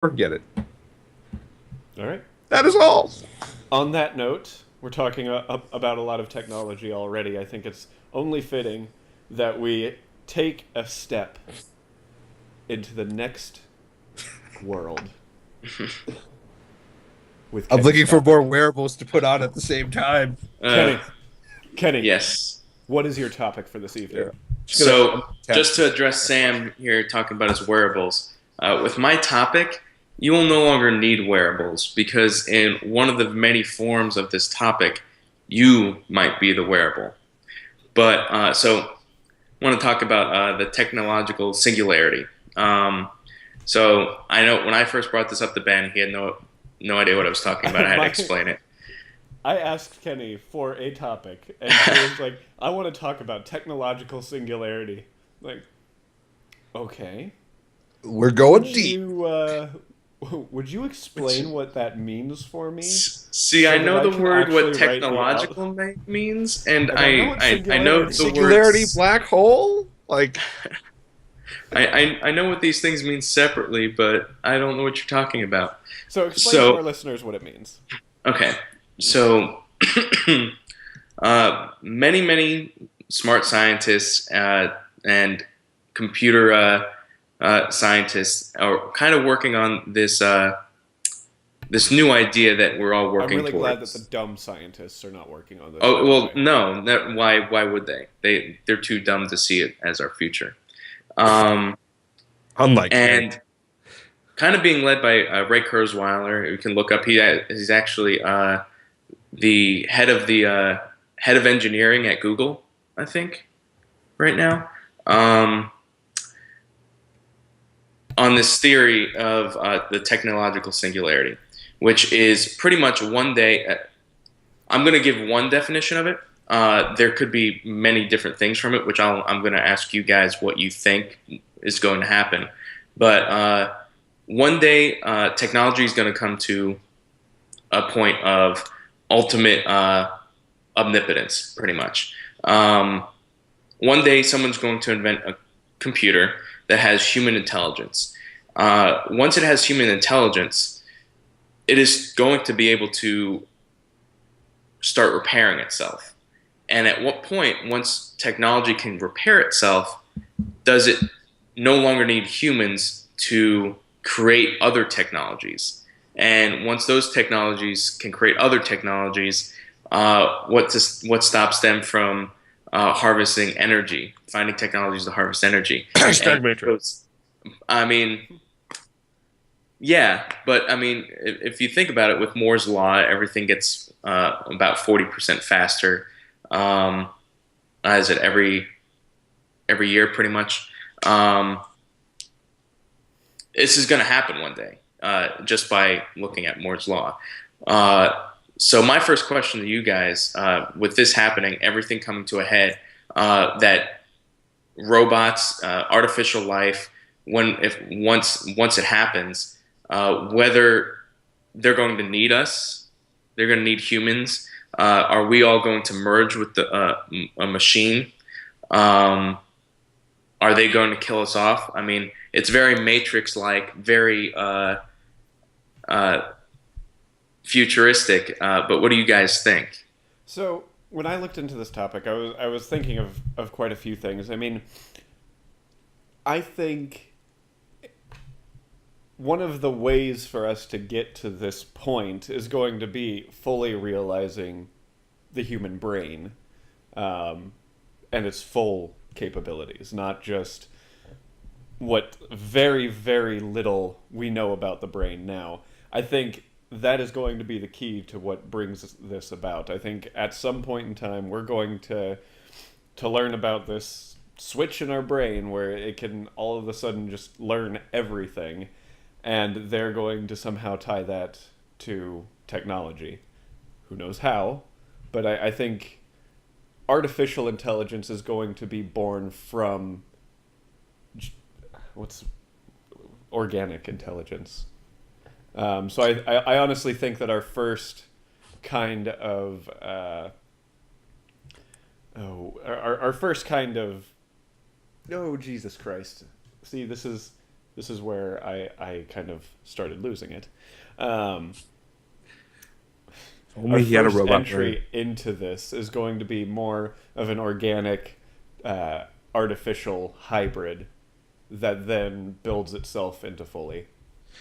Forget it. All right. That is all. On that note, we're talking about a lot of technology already. I think it's only fitting that we take a step into the next world with I'm Kenny's looking for more topic. wearables to put on at the same time. Uh, Kenny, Kenny, yes. what is your topic for this Yeah. evening? Just gonna So, tap just to this. address Sam here talking about his wearables, with my topic, you will no longer need wearables because in one of the many forms of this topic, you might be the wearable. But so, I want to talk about the technological singularity. So, I know when I first brought this up to Ben, he had no idea what I was talking about. I had to My, explain it. I asked Kenny for a topic, and he was like, "I want to talk about technological singularity." Like, okay, We're would going deep. you would you explain what that means for me See, I so that know I the can word what actually write the out? technological means, and I don't know what I know singularity the Singularity means. words. black hole? Like, I know what these things mean separately, but I don't know what you're talking about. So explain to So, our listeners what it means. okay. So, many smart scientists and computer scientists are kind of working on this new idea that we're all I'm working really glad that the towards. dumb scientists are not working on this, Oh by the well, way. no. Why would they? They're too dumb to see it as our future. Um, unlikely. and kind of being led by Ray Kurzweil. You can look up. He's actually the head of engineering at Google, I think, right now. Um, on this theory of the technological singularity, which is pretty much one day. I'm going to give one definition of it. There could be many different things from it, which I'm going to ask you guys what you think is going to happen. But one day, technology is going to come to a point of ultimate omnipotence, pretty much. One day, someone's going to invent a computer that has human intelligence. Once it has human intelligence, it is going to be able to start repairing itself. And at what point, once technology can repair itself, does it no longer need humans to create other technologies? And once those technologies can create other technologies, what stops them from harvesting energy, finding technologies to harvest energy? And Hashtag Matrix. I mean, yeah, but I mean, if you think about it, with Moore's law, everything gets about 40% faster. Um, as it every year, pretty much. Um, this is going to happen one day, just by looking at Moore's law. Uh, so my first question to you guys, with this happening, everything coming to a head, that robots, artificial life, when if once it happens, whether they're going to need us, they're going to need humans. Are we all going to merge with a machine? Um, are they going to kill us off? I mean, it's very Matrix-like, very uh, futuristic. But what do you guys think? So when I looked into this topic, I was thinking of quite a few things. I mean, I think one of the ways for us to get to this point is going to be fully realizing the human brain, um, and its full capabilities, not just what very, very little we know about the brain now. I think that is going to be the key to what brings this about. I think at some point in time we're going to learn about this switch in our brain where it can all of a sudden just learn everything, and they're going to somehow tie that to technology. Who knows how? But I think artificial intelligence is going to be born from what's organic intelligence. So I honestly think that our first kind of our first kind of, oh Jesus Christ, see, this this is where I kind of started losing it. Only Our he had a first robot entry into this is going to be more of an organic, artificial hybrid that then builds itself into fully.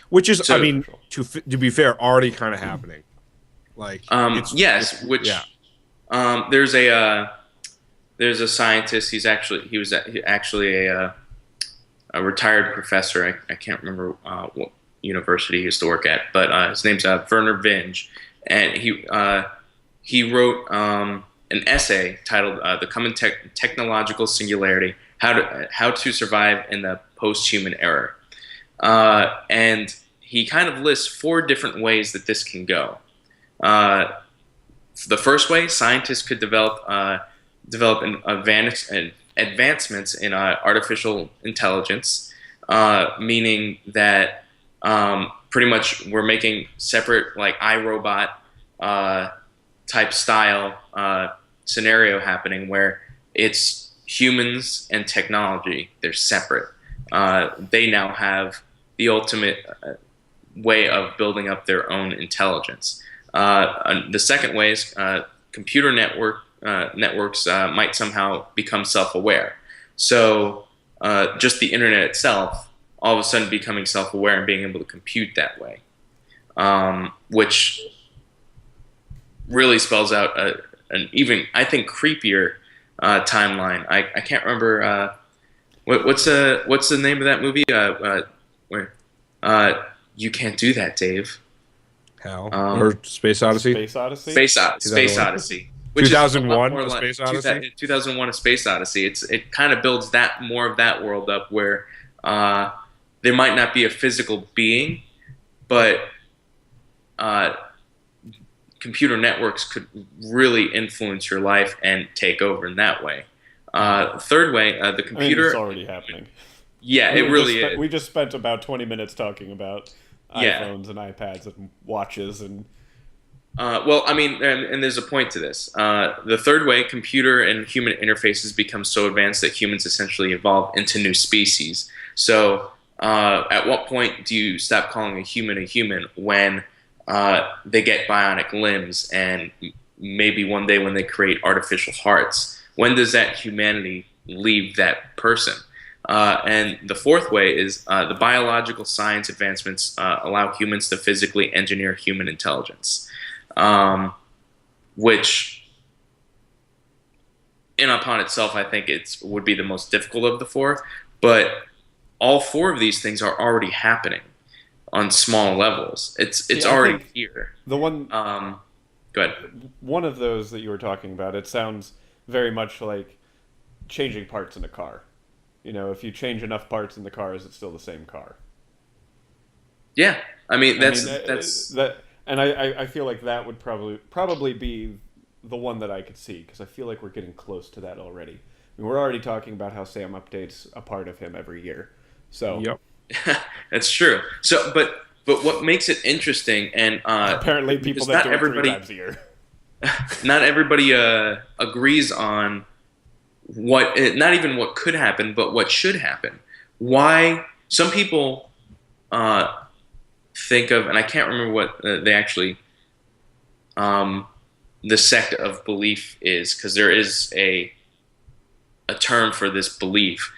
which is, So- I mean, to be fair, already kind of happening. Like, yes, which yeah. there's a scientist. He was actually a retired professor. I can't remember what university he used to work at, but his name's Werner Vinge, and he wrote an essay titled "The Coming Technological Singularity: How to Survive in the Post-Human Era," and he kind of lists 4 different ways that this can go. The first way, scientists could develop advancements in artificial intelligence, meaning that pretty much we're making separate, like iRobot type style scenario happening where it's humans and technology. They're separate. They now have the ultimate way of building up their own intelligence. The second way is computer networks might somehow become self-aware. So just the internet itself, all of a sudden becoming self-aware and being able to compute that way, which really spells out an even, I think, creepier timeline. I can't remember what's the name of that movie? Where you can't do that, Dave. Hell. Or Space Odyssey? Space Odyssey? Space Odyssey. Which 2001, is A Space Odyssey? 2001, A Space Odyssey. It kind of builds that more of that world up where there might not be a physical being, but computer networks could really influence your life and take over in that way. Third way, the computer. It's already happening. Yeah, it really is. We just spent about 20 minutes talking about iPhones and iPads and watches and. Well, I mean, and there's a point to this. The third way, computer and human interfaces become so advanced that humans essentially evolve into new species. So, at what point do you stop calling a human when they get bionic limbs and maybe one day when they create artificial hearts? When does that humanity leave that person? And the fourth way is the biological science advancements allow humans to physically engineer human intelligence. Which, in upon itself, I think would be the most difficult of the 4. But all 4 of these things are already happening on small levels. It's already here. The one, go ahead. One of those that you were talking about, it sounds very much like changing parts in a car. You know, if you change enough parts in the car, is it still the same car? Yeah, I mean that's. And I feel like that would probably be the one that I could see, because I feel like we're getting close to that already. I mean, we're already talking about how Sam updates a part of him every year. So yep. That's true. So, but what makes it interesting, and apparently people that do it 3 times a year. Not everybody agrees on not even what could happen, but what should happen. Why some people think of, and I can't remember what they actually, the sect of belief is, because there is a term for this belief,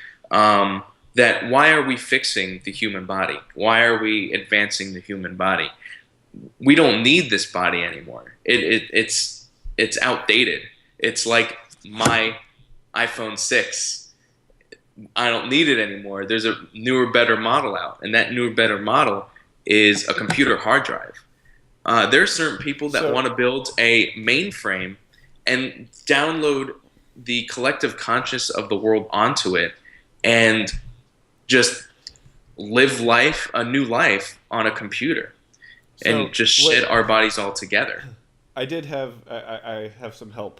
that why are we fixing the human body? Why are we advancing the human body? We don't need this body anymore. It's outdated. It's like my iPhone 6. I don't need it anymore. There's a newer, better model out, and that newer, better model is a computer hard drive. There are certain people that want to build a mainframe and download the collective conscious of the world onto it and just live a new life on a computer and just shed our bodies all together. I have some help.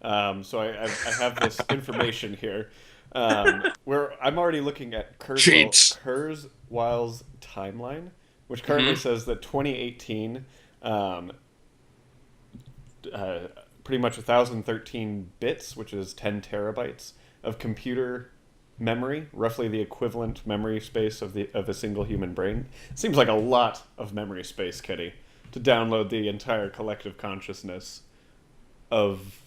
So I have this information here where I'm already looking at Kurzweil's timeline, which currently says that 2018, pretty much 1,013 bits, which is 10 terabytes of computer memory, roughly the equivalent memory space of a single human brain. It seems like a lot of memory space, Kenny, to download the entire collective consciousness of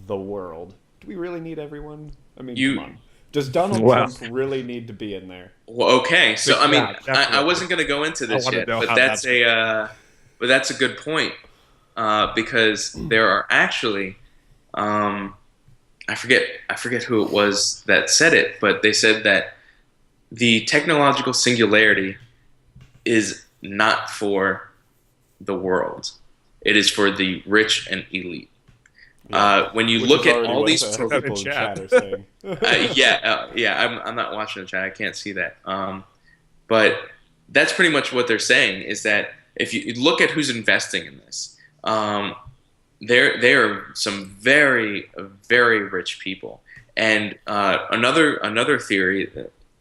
the world. Do we really need everyone? I mean, come on. Does Donald Trump really need to be in there? Well, okay, so I mean, Yeah, I wasn't going to go into this wanna yet, know but how that's that's but that's a good point because there are actually, I forget who it was that said it, but they said that the technological singularity is not for the world; it is for the rich and elite. When you look at all these people in chat are saying. I'm not watching the chat. I can't see that. But that's pretty much what they're saying is that if you look at who's investing in this, there are some very, very rich people. And another theory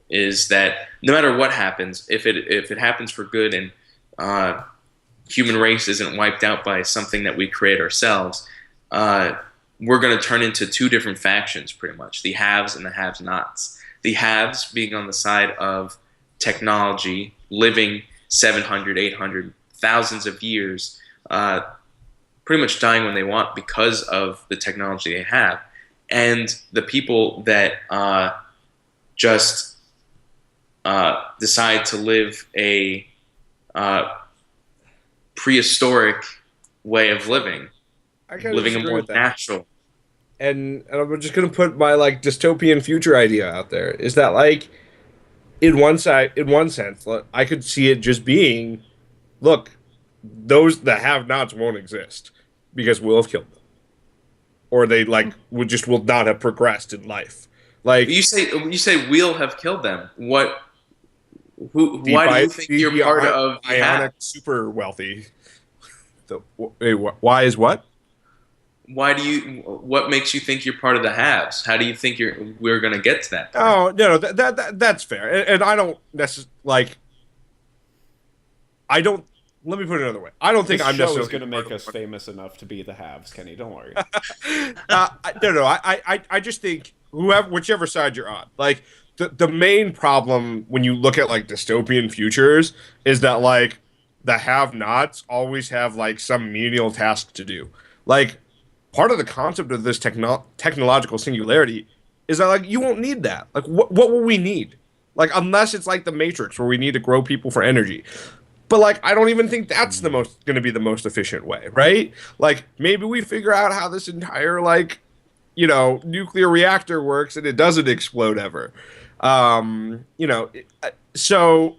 is that no matter what happens, if it happens for good and human race isn't wiped out by something that we create ourselves, we're going to turn into two different factions, pretty much, the haves and the have-nots. The haves being on the side of technology, living 700, 800, thousands of years, pretty much dying when they want because of the technology they have. And the people that just decide to live a prehistoric way of living, living a more natural. And I'm just gonna put my like dystopian future idea out there. Is that like in one sense, I could see it just being, look, those the have-nots won't exist because we'll have killed them, or they like will not have progressed in life. Like you say we'll have killed them. What? Why do you think you're part of ionic super wealthy? Why is what? What makes you think you're part of the haves? How do you think we're going to get to that point? Oh, no, that's fair. And I don't necessarily, like, let me put it another way. I don't think I'm necessarily going to make us famous enough to be the haves, Kenny. Don't worry. I just think whichever side you're on, like, the main problem when you look at, like, dystopian futures is that, like, the have-nots always have, like, some menial task to do. Like, part of the concept of this technological singularity is that, like, you won't need that. Like, what will we need? Like, unless it's like the Matrix where we need to grow people for energy. But, like, I don't even think that's going to be the most efficient way, right? Like, maybe we figure out how this entire, like, nuclear reactor works and it doesn't explode ever. So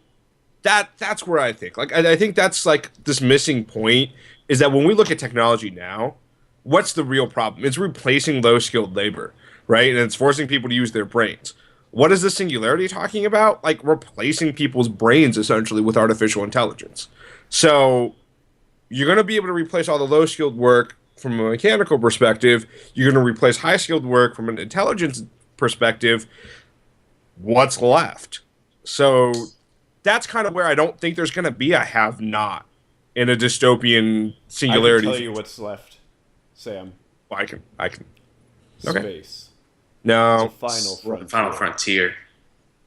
that's where I think. Like, I think that's, like, this missing point is that when we look at technology now, what's the real problem? It's replacing low-skilled labor, right? And it's forcing people to use their brains. What is the singularity talking about? Like replacing people's brains, essentially, with artificial intelligence. So you're going to be able to replace all the low-skilled work from a mechanical perspective. You're going to replace high-skilled work from an intelligence perspective. What's left? So that's kind of where I don't think there's going to be a have-not in a dystopian singularity. I can tell you what's left. Sam. Well, I can. Okay. Space. No. It's a final frontier.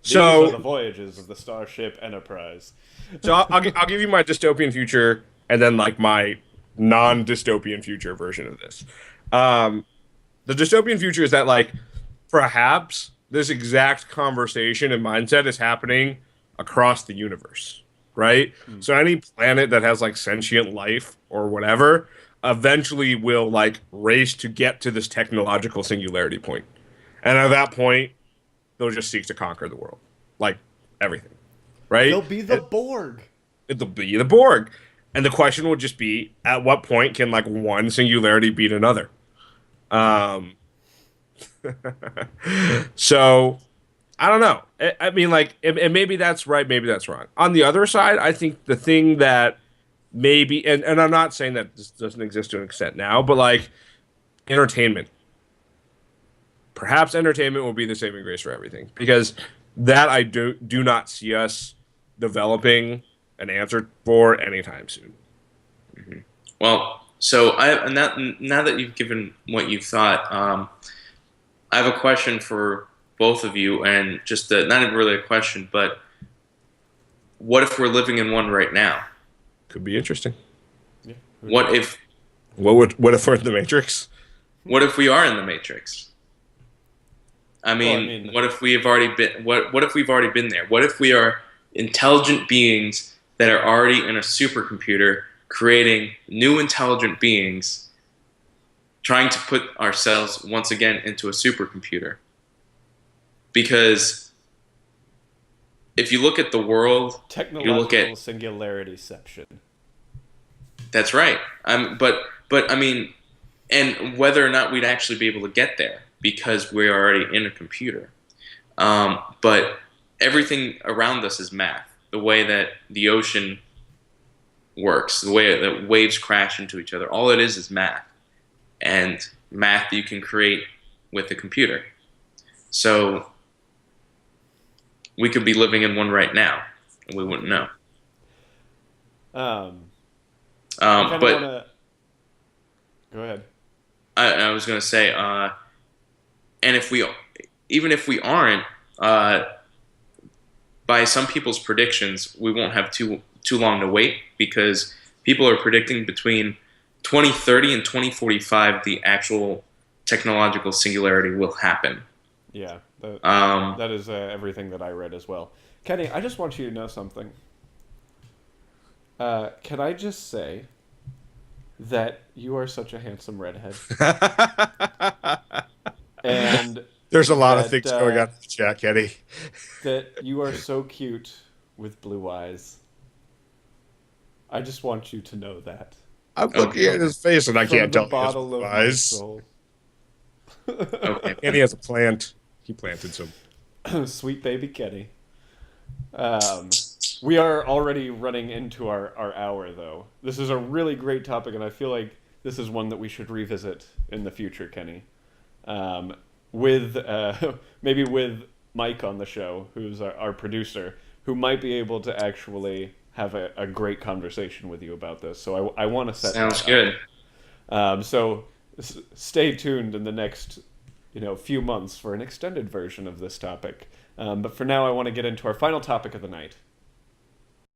These are the voyages of the Starship Enterprise. So I'll give you my dystopian future and then like my non-dystopian future version of this. The dystopian future is that like perhaps this exact conversation and mindset is happening across the universe, right? So any planet that has like sentient life or whatever eventually will like race to get to this technological singularity point. And at that point, they'll just seek to conquer the world. Like everything. Right? They'll be the Borg. It'll be the Borg. And the question will just be, at what point can like one singularity beat another? So I don't know. I mean, like, and maybe that's right, maybe that's wrong. On the other side, I think the thing that maybe, and I'm not saying that this doesn't exist to an extent now, but like entertainment. Perhaps entertainment will be the saving grace for everything, because that I do not see us developing an answer for anytime soon. Mm-hmm. Well, so now that you've given what you've thought, I have a question for both of you, and just not even really a question, but what if we're living in one right now? Could be interesting. Yeah. What if What if we're in the Matrix? what if we are in the Matrix? I mean, Well, I mean, what if we have already been what if we've already been there? What if we are intelligent beings that are already in a supercomputer creating new intelligent beings trying to put ourselves once again into a supercomputer? Because if you look at the world, you look technological at singularity-ception. that's right. But I mean, and whether or not we'd actually be able to get there because we're already in a computer. But everything around us is math. The way that the ocean works, the way that waves crash into each other, all it is math. And math you can create with a computer. So we could be living in one right now, and we wouldn't know. I kind of But want to... Go ahead. I was going to say, and even if we aren't, by some people's predictions, we won't have too long to wait, because people are predicting between 2030 and 2045 the actual technological singularity will happen. Yeah, that is everything that I read as well. Kenny, I just want you to know something. Can I just say that you are such a handsome redhead? And There's a lot of that, things going on in the chat, Kenny. that you are so cute with blue eyes. I just want you to know that. I'm looking at his face and I From can't the tell he has bottom blue of my eyes. soul. Okay. Kenny has a plant. He planted some. Sweet baby Kenny. We are already running into our hour, though. This is a really great topic, and I feel like this is one that we should revisit in the future, Kenny. With maybe with Mike on the show, who's our producer, who might be able to actually have a great conversation with you about this. So I want to set Sounds that good. up. So stay tuned in the next few months for an extended version of this topic. But for now, I want to get into our final topic of the night,